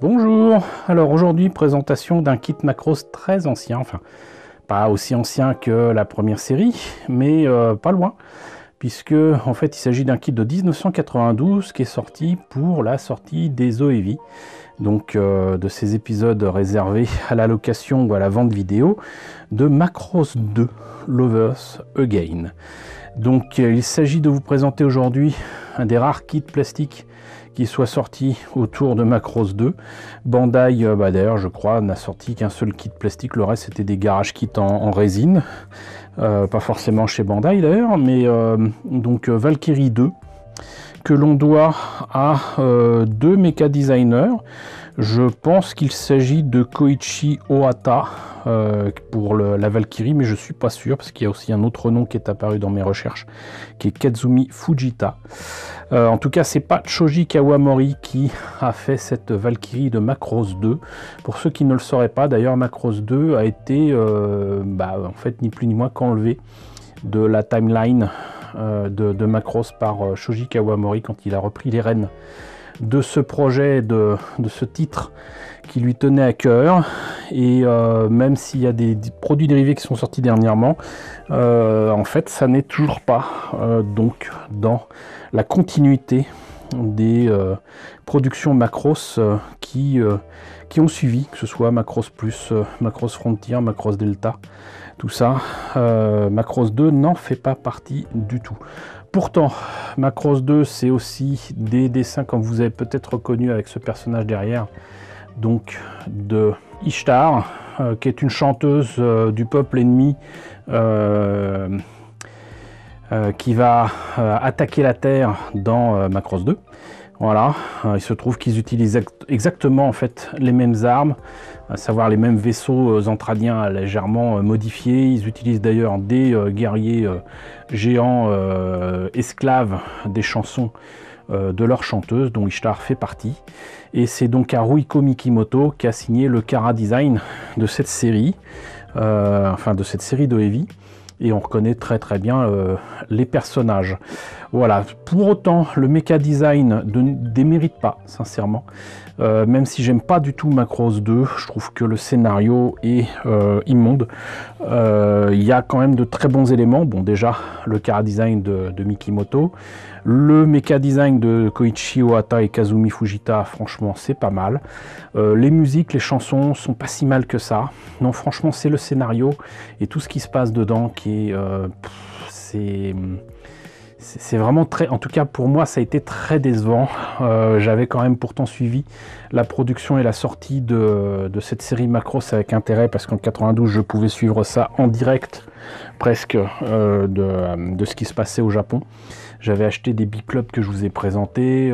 Bonjour, alors aujourd'hui présentation d'un kit Macros très ancien, enfin pas aussi ancien que la première série, mais pas loin, puisque en fait il s'agit d'un kit de 1992 qui est sorti pour la sortie des OEV, donc de ces épisodes réservés à la location ou à la vente vidéo de Macross 2 Lovers Again. Donc il s'agit de vous présenter aujourd'hui un des rares kits plastiques qui soit sorti autour de Macross 2. Bandai, d'ailleurs, je crois, n'a sorti qu'un seul kit plastique. Le reste, c'était des garage kits en résine. Pas forcément chez Bandai, d'ailleurs, mais donc Valkyrie 2, que l'on doit à deux méca designers. Je pense qu'il s'agit de Koichi Ohata pour la Valkyrie, mais je suis pas sûr parce qu'il y a aussi un autre nom qui est apparu dans mes recherches, qui est Kazumi Fujita. En tout cas, c'est pas Shoji Kawamori qui a fait cette Valkyrie de Macross 2. Pour ceux qui ne le sauraient pas, d'ailleurs, Macross 2 a été, en fait, ni plus ni moins qu'enlevé de la timeline de Macross par Shoji Kawamori quand il a repris les rênes de ce projet, de ce titre qui lui tenait à cœur. Et même s'il y a des produits dérivés qui sont sortis dernièrement, en fait ça n'est toujours pas donc dans la continuité des productions Macross qui ont suivi, que ce soit Macross Plus, Macross Frontier, Macross Delta, tout ça. Macross 2 n'en fait pas partie du tout. Pourtant, Macross 2, c'est aussi des dessins, comme vous avez peut-être reconnu avec ce personnage derrière, donc de Ishtar, qui est une chanteuse du peuple ennemi qui va attaquer la Terre dans Macross 2. Voilà, il se trouve qu'ils utilisent exactement en fait les mêmes armes, à savoir les mêmes vaisseaux entradiens légèrement modifiés. Ils utilisent d'ailleurs des guerriers géants esclaves des chansons de leur chanteuse, dont Ishtar fait partie. Et c'est donc Haruhiko Mikimoto qui a signé le chara design de cette série, de cette série d'OEV. Et on reconnaît très très bien les personnages. Voilà, pour autant, le mecha design ne démérite pas, sincèrement. Même si j'aime pas du tout Macross 2, je trouve que le scénario est immonde. Il y a quand même de très bons éléments. Bon, déjà, le chara design de Mikimoto. Le mecha design de Koichi Ohata et Kazumi Fujita, franchement, c'est pas mal. Les musiques, les chansons sont pas si mal que ça. Non, franchement, c'est le scénario et tout ce qui se passe dedans qui est... c'est vraiment très... En tout cas, pour moi, ça a été très décevant. J'avais quand même pourtant suivi la production et la sortie de cette série Macross avec intérêt, parce qu'en 92, je pouvais suivre ça en direct, presque, de ce qui se passait au Japon. J'avais acheté des B-Clubs que je vous ai présentés,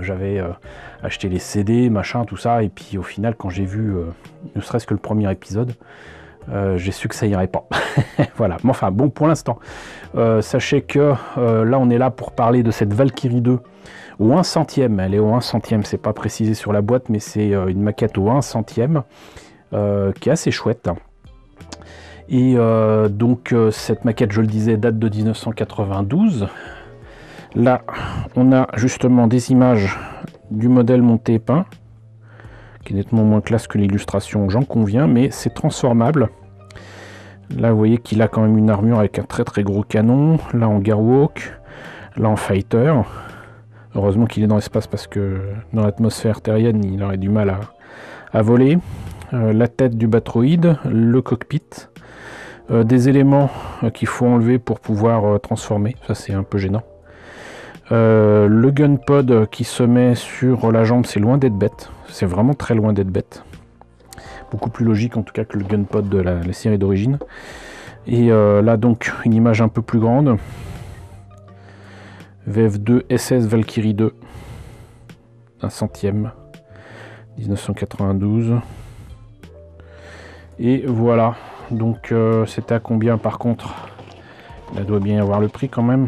j'avais acheté les CD, machin, tout ça, et puis au final, quand j'ai vu ne serait-ce que le premier épisode, j'ai su que ça irait pas. Voilà, mais enfin bon, pour l'instant, sachez que là on est là pour parler de cette Valkyrie 2 au 1 centième. Elle est au 1 centième, c'est pas précisé sur la boîte, mais c'est une maquette au 1 centième qui est assez chouette. Et donc cette maquette, je le disais, date de 1992. Là on a justement des images du modèle monté et peint, qui est nettement moins classe que l'illustration, j'en conviens, mais c'est transformable. Là vous voyez qu'il a quand même une armure avec un très très gros canon, là en Gearwalk, là en Fighter. Heureusement qu'il est dans l'espace, parce que dans l'atmosphère terrienne il aurait du mal à voler. La tête du Batroïde, le cockpit, des éléments qu'il faut enlever pour pouvoir transformer, ça c'est un peu gênant. Le gunpod qui se met sur la jambe, c'est loin d'être bête, c'est vraiment très loin d'être bête. Beaucoup plus logique en tout cas que le gunpod de la série d'origine. Et là donc une image un peu plus grande. VF2 SS Valkyrie 2, 1 centième, 1992. Et voilà, donc c'était à combien par contre? Là doit bien y avoir le prix quand même.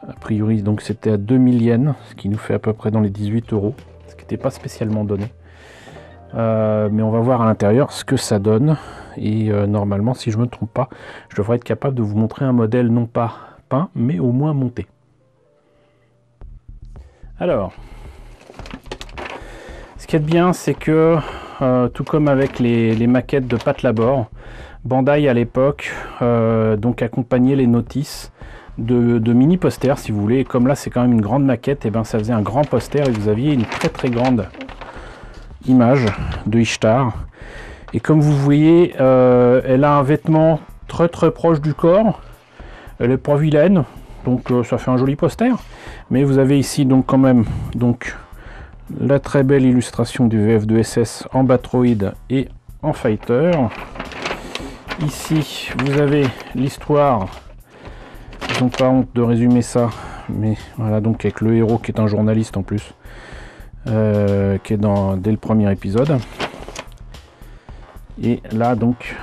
A priori, donc c'était à 2000 yens, ce qui nous fait à peu près dans les 18 €, ce qui n'était pas spécialement donné. Mais on va voir à l'intérieur ce que ça donne. Et normalement, si je ne me trompe pas, je devrais être capable de vous montrer un modèle non pas peint, mais au moins monté. Alors, qui est bien, c'est que tout comme avec les maquettes de Pat Labor, Bandai à l'époque donc accompagnait les notices de mini posters si vous voulez. Et comme là c'est quand même une grande maquette, et ben ça faisait un grand poster et vous aviez une très grande image de Ishtar. Et comme vous voyez, elle a un vêtement très proche du corps. Elle est pas vilaine, donc ça fait un joli poster. Mais vous avez ici donc quand même donc la très belle illustration du VF2SS en Batroid et en Fighter. Ici vous avez l'histoire. Ils n'ont pas honte de résumer ça, mais voilà, donc avec le héros qui est un journaliste en plus, qui est dès le premier épisode. Et là donc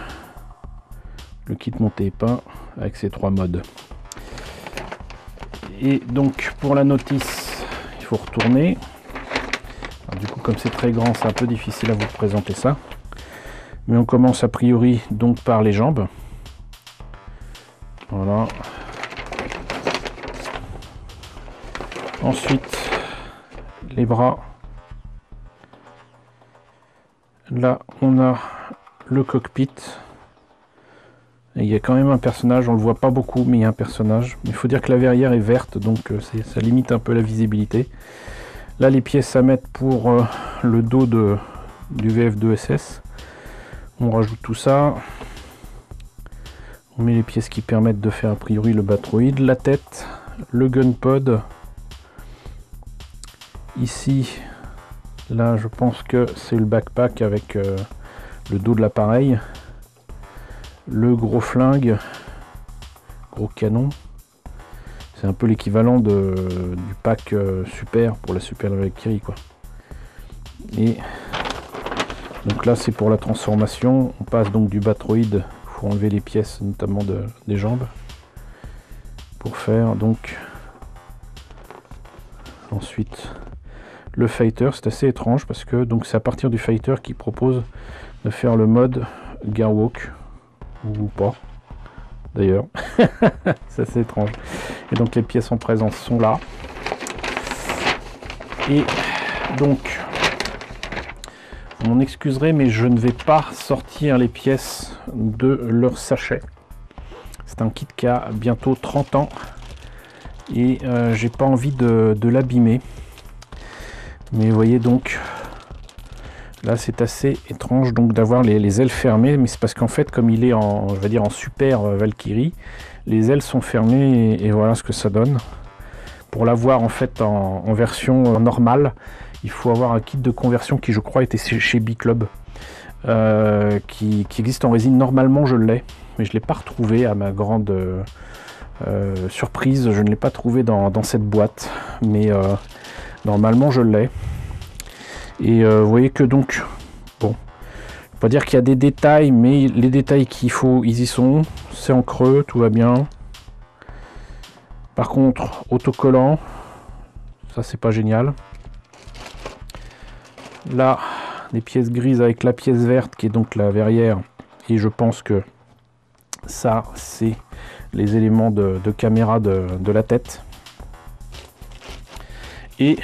le kit monté et peint avec ses 3 modes. Et donc pour la notice, il faut retourner. Alors, du coup, comme c'est très grand, c'est un peu difficile à vous présenter ça. Mais on commence a priori donc par les jambes. Voilà. Ensuite, les bras. Là, on a le cockpit. Et il y a quand même un personnage, on le voit pas beaucoup, mais il y a un personnage. Il faut dire que la verrière est verte, donc ça limite un peu la visibilité. Là, les pièces à mettre pour le dos du VF2SS. On rajoute tout ça. On met les pièces qui permettent de faire a priori le Batroid, la tête, le gunpod. Ici, là, je pense que c'est le backpack avec le dos de l'appareil. Le gros flingue, gros canon. C'est un peu l'équivalent du pack super pour la Super Valkyrie, quoi. Et donc là, c'est pour la transformation. On passe donc du Batroid. Il faut enlever les pièces, notamment des jambes, pour faire donc ensuite le Fighter. C'est assez étrange parce que donc c'est à partir du Fighter qu'il propose de faire le mode Gearwalk, ou pas d'ailleurs. C'est assez étrange. Et donc les pièces en présence sont là. Et donc vous m'en excuserez, mais je ne vais pas sortir les pièces de leur sachet. C'est un kit qui a bientôt 30 ans et j'ai pas envie de l'abîmer. Mais vous voyez donc là c'est assez étrange donc d'avoir les ailes fermées, mais c'est parce qu'en fait comme il est en, je vais dire, en Super Valkyrie, les ailes sont fermées et voilà ce que ça donne. Pour l'avoir en fait en version normale, il faut avoir un kit de conversion qui je crois était chez B-Club, qui existe en résine. Normalement je l'ai, mais je ne l'ai pas retrouvé à ma grande surprise. Je ne l'ai pas trouvé dans cette boîte, mais normalement je l'ai. Et vous voyez que donc, bon, je ne vais pas dire qu'il y a des détails, mais les détails qu'il faut, ils y sont. C'est en creux, tout va bien. Par contre, autocollant, ça c'est pas génial. Là, les pièces grises avec la pièce verte qui est donc la verrière. Et je pense que ça, c'est les éléments de caméra de la tête. Et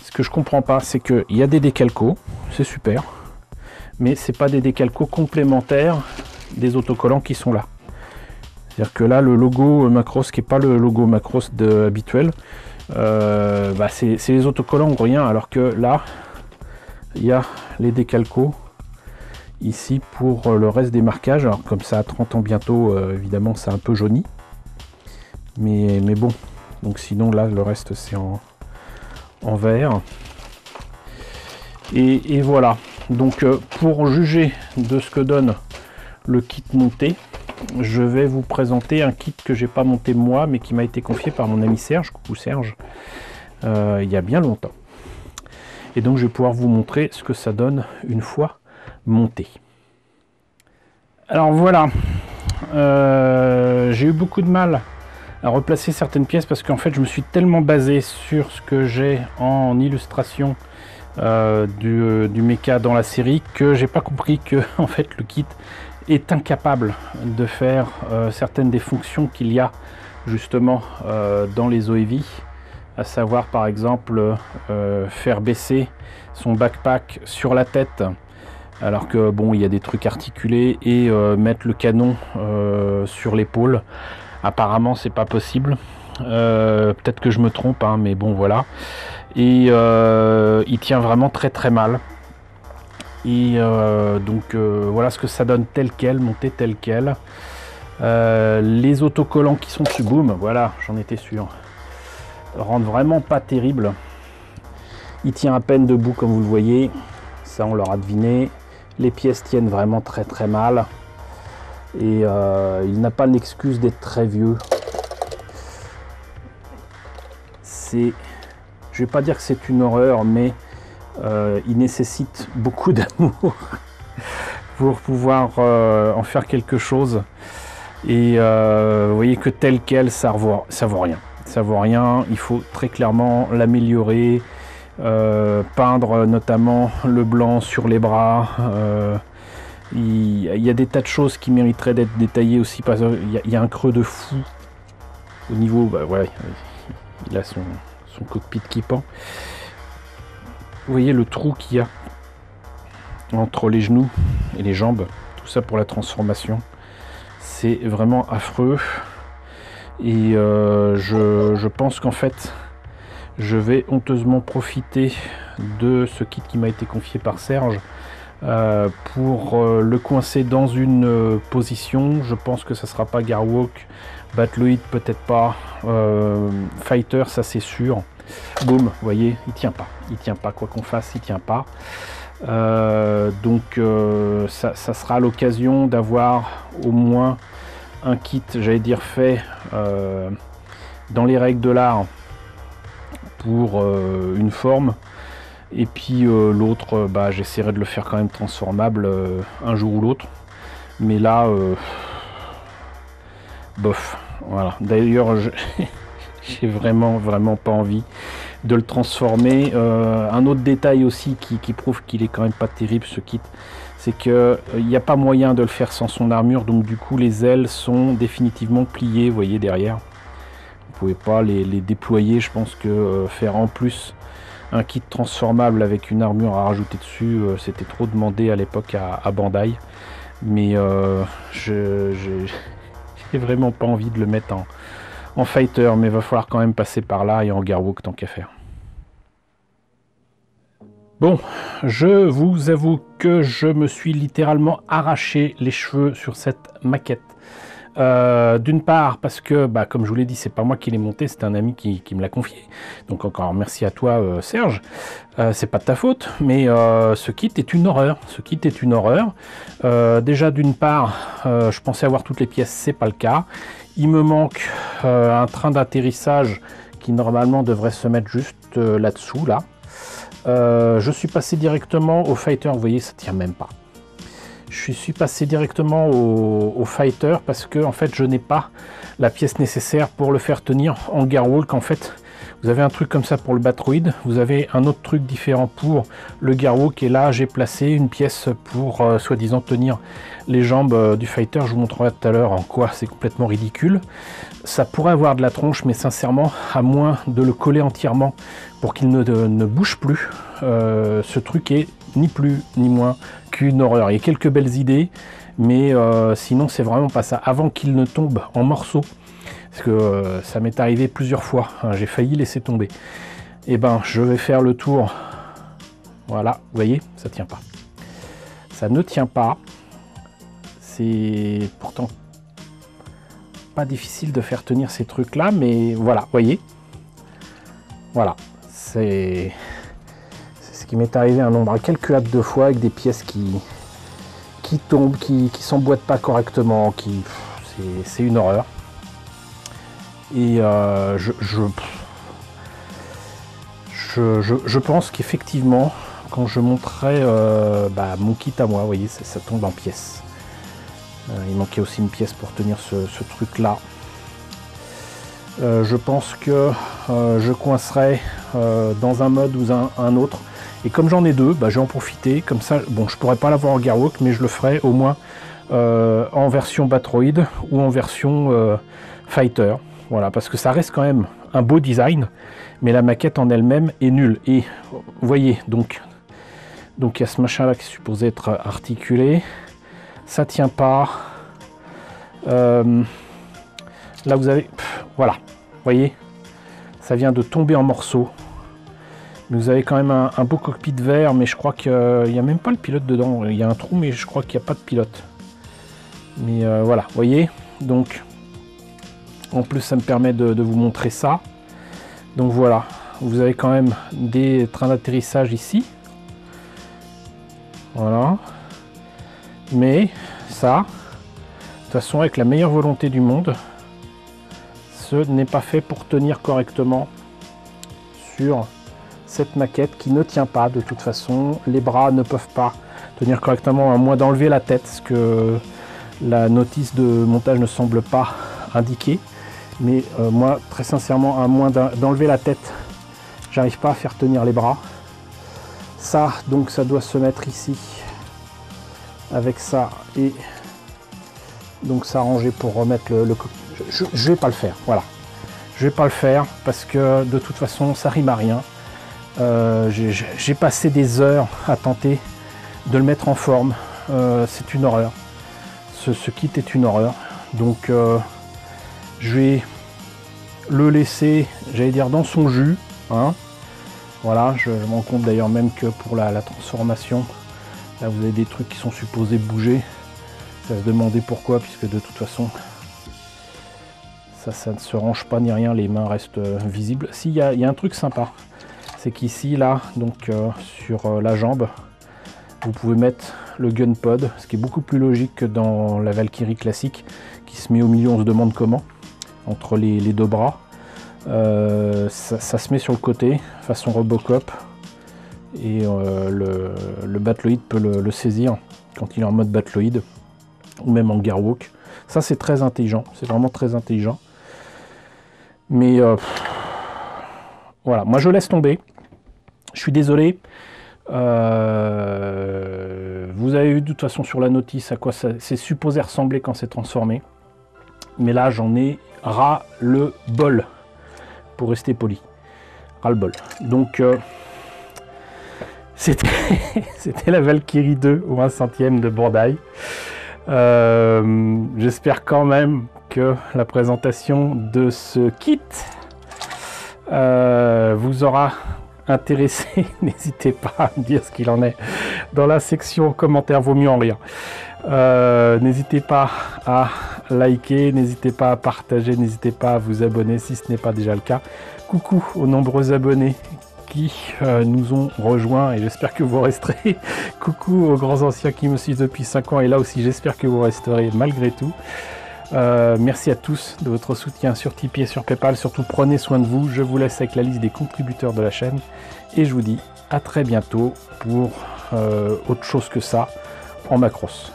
ce que je comprends pas, c'est qu'il y a des décalcos, c'est super, mais c'est pas des décalcos complémentaires des autocollants qui sont là. C'est-à-dire que là, le logo Macross, qui n'est pas le logo Macross habituel, c'est les autocollants ou rien, alors que là, il y a les décalcos ici pour le reste des marquages. Alors comme ça a 30 ans bientôt, évidemment, c'est un peu jauni. Mais bon, donc sinon là, le reste, c'est en vert. Et voilà. Donc pour juger de ce que donne le kit monté, je vais vous présenter un kit que j'ai pas monté moi, mais qui m'a été confié par mon ami Serge, coucou Serge, il y a bien longtemps. Et donc je vais pouvoir vous montrer ce que ça donne une fois monté. Alors voilà, j'ai eu beaucoup de mal à replacer certaines pièces parce qu'en fait je me suis tellement basé sur ce que j'ai en illustration du mecha dans la série que j'ai pas compris que en fait le kit est incapable de faire certaines des fonctions qu'il y a justement dans les OEV, à savoir par exemple faire baisser son backpack sur la tête, alors que bon, il y a des trucs articulés, et mettre le canon sur l'épaule. Apparemment c'est pas possible, peut-être que je me trompe, hein, mais bon voilà. Et il tient vraiment très très mal. Et donc voilà ce que ça donne tel quel, monté tel quel. Les autocollants qui sont dessus, boum, voilà, j'en étais sûr, rendent vraiment pas terrible. Il tient à peine debout comme vous le voyez, ça on l'aura deviné. Les pièces tiennent vraiment très très mal. Et il n'a pas l'excuse d'être très vieux. Je vais pas dire que c'est une horreur, mais il nécessite beaucoup d'amour pour pouvoir en faire quelque chose. Et vous voyez que tel quel, ça vaut rien. Ça vaut rien. Il faut très clairement l'améliorer, peindre notamment le blanc sur les bras. Il y a des tas de choses qui mériteraient d'être détaillées aussi. Parce qu'il y a un creux de fou au niveau. Bah ouais, il a son cockpit qui pend. Vous voyez le trou qu'il y a entre les genoux et les jambes. Tout ça pour la transformation. C'est vraiment affreux. Et je pense qu'en fait, je vais honteusement profiter de ce kit qui m'a été confié par Serge pour le coincer dans une position. Je pense que ça sera pas Garwalk, Battloid peut-être pas, Fighter ça c'est sûr. Boum, vous voyez, il tient pas, quoi qu'on fasse, il tient pas. Donc ça sera l'occasion d'avoir au moins un kit, j'allais dire fait dans les règles de l'art pour une forme. Et puis l'autre, bah, j'essaierai de le faire quand même transformable un jour ou l'autre. Mais là, bof. Voilà. D'ailleurs, j'ai vraiment pas envie de le transformer. Un autre détail aussi qui prouve qu'il est quand même pas terrible ce kit, c'est que il n'y a pas moyen de le faire sans son armure. Donc du coup, les ailes sont définitivement pliées, vous voyez derrière. Vous pouvez pas les déployer. Je pense que faire en plus un kit transformable avec une armure à rajouter dessus, c'était trop demandé à l'époque à Bandai. Mais j'ai vraiment pas envie de le mettre en fighter, mais il va falloir quand même passer par là et en Garwalk tant qu'à faire. Bon, je vous avoue que je me suis littéralement arraché les cheveux sur cette maquette. D'une part parce que, bah, comme je vous l'ai dit, c'est pas moi qui l'ai monté, c'est un ami qui me l'a confié. Donc encore merci à toi Serge. C'est pas de ta faute, mais ce kit est une horreur. Ce kit est une horreur. Déjà d'une part, je pensais avoir toutes les pièces, c'est pas le cas. Il me manque un train d'atterrissage qui normalement devrait se mettre juste là-dessous, là. Je suis passé directement au fighter, vous voyez, ça tient même pas. Je suis passé directement au fighter parce que en fait je n'ai pas la pièce nécessaire pour le faire tenir en Garwalk. En fait vous avez un truc comme ça pour le Batroid, vous avez un autre truc différent pour le Garwalk, et là j'ai placé une pièce pour soi-disant tenir les jambes du fighter. Je vous montrerai tout à l'heure en quoi c'est complètement ridicule. Ça pourrait avoir de la tronche, mais sincèrement, à moins de le coller entièrement pour qu'il ne bouge plus, ce truc est ni plus ni moins qu'une horreur. Il y a quelques belles idées, mais sinon c'est vraiment pas ça. Avant qu'il ne tombe en morceaux, parce que ça m'est arrivé plusieurs fois, hein, j'ai failli laisser tomber. Et ben je vais faire le tour. Voilà, vous voyez, ça tient pas. Ça ne tient pas. C'est pourtant pas difficile de faire tenir ces trucs là, mais voilà, vous voyez. Voilà, c'est ce qui m'est arrivé un nombre incalculable de fois avec des pièces qui tombent, qui s'emboîtent pas correctement, c'est une horreur. Et je pense qu'effectivement, quand je montrerai mon kit à moi, vous voyez, ça tombe en pièces. Il manquait aussi une pièce pour tenir ce truc là. Je pense que je coincerai dans un mode ou un autre. Et comme j'en ai deux, bah, je vais en profiter. Comme ça, bon, je pourrais pas l'avoir en Garwalk, mais je le ferai au moins en version Batroid ou en version Fighter. Voilà, parce que ça reste quand même un beau design, mais la maquette en elle-même est nulle. Et vous voyez, donc il y a ce machin-là qui est supposé être articulé. Ça tient pas. Là, vous avez... voilà, vous voyez, ça vient de tomber en morceaux. Mais vous avez quand même un beau cockpit vert, mais je crois qu'il n'y a même pas le pilote dedans. Il y a un trou, mais je crois qu'il n'y a pas de pilote. Mais voilà, vous voyez. Donc, en plus, ça me permet de vous montrer ça. Donc voilà, vous avez quand même des trains d'atterrissage ici. Voilà. Mais ça, de toute façon, avec la meilleure volonté du monde, ce n'est pas fait pour tenir correctement sur cette maquette qui ne tient pas. De toute façon, les bras ne peuvent pas tenir correctement, à moins d'enlever la tête, ce que la notice de montage ne semble pas indiquer. Mais moi, très sincèrement, à moins d'enlever la tête, j'arrive pas à faire tenir les bras. Ça, donc, ça doit se mettre ici avec ça, et donc s'arranger pour remettre le je vais pas le faire, voilà. Je vais pas le faire parce que de toute façon, ça rime à rien. J'ai passé des heures à tenter de le mettre en forme. C'est une horreur. Ce kit est une horreur. Donc je vais le laisser, j'allais dire, dans son jus, hein. Voilà, je me rends compte d'ailleurs même que pour la transformation, là vous avez des trucs qui sont supposés bouger. Ça va se demander pourquoi, puisque de toute façon ça ne se range pas ni rien, les mains restent visibles. Si, il y a un truc sympa, c'est qu'ici, là, donc sur la jambe, vous pouvez mettre le gun pod, ce qui est beaucoup plus logique que dans la Valkyrie classique, qui se met au milieu, on se demande comment, entre les deux bras. Ça se met sur le côté, façon Robocop, et le Battloid peut le saisir quand il est en mode Battloid, ou même en Gearwalk. Ça, c'est très intelligent, c'est vraiment très intelligent. Mais voilà, moi je laisse tomber. Je suis désolé. Vous avez vu de toute façon sur la notice à quoi c'est supposé ressembler quand c'est transformé. Mais là, j'en ai ras le bol, pour rester poli. Ras le bol. Donc, c'était la Valkyrie 2 au 1 centième de Bandai. J'espère quand même que la présentation de ce kit vous aura intéressé. N'hésitez pas à me dire ce qu'il en est dans la section commentaires, vaut mieux en rire. N'hésitez pas à liker, n'hésitez pas à partager, n'hésitez pas à vous abonner si ce n'est pas déjà le cas. Coucou aux nombreux abonnés qui nous ont rejoints, et j'espère que vous resterez. Coucou aux grands anciens qui me suivent depuis 5 ans, et là aussi j'espère que vous resterez malgré tout. Merci à tous de votre soutien sur Tipeee et sur Paypal. Surtout prenez soin de vous. Je vous laisse avec la liste des contributeurs de la chaîne, et je vous dis à très bientôt pour autre chose que ça en Macross.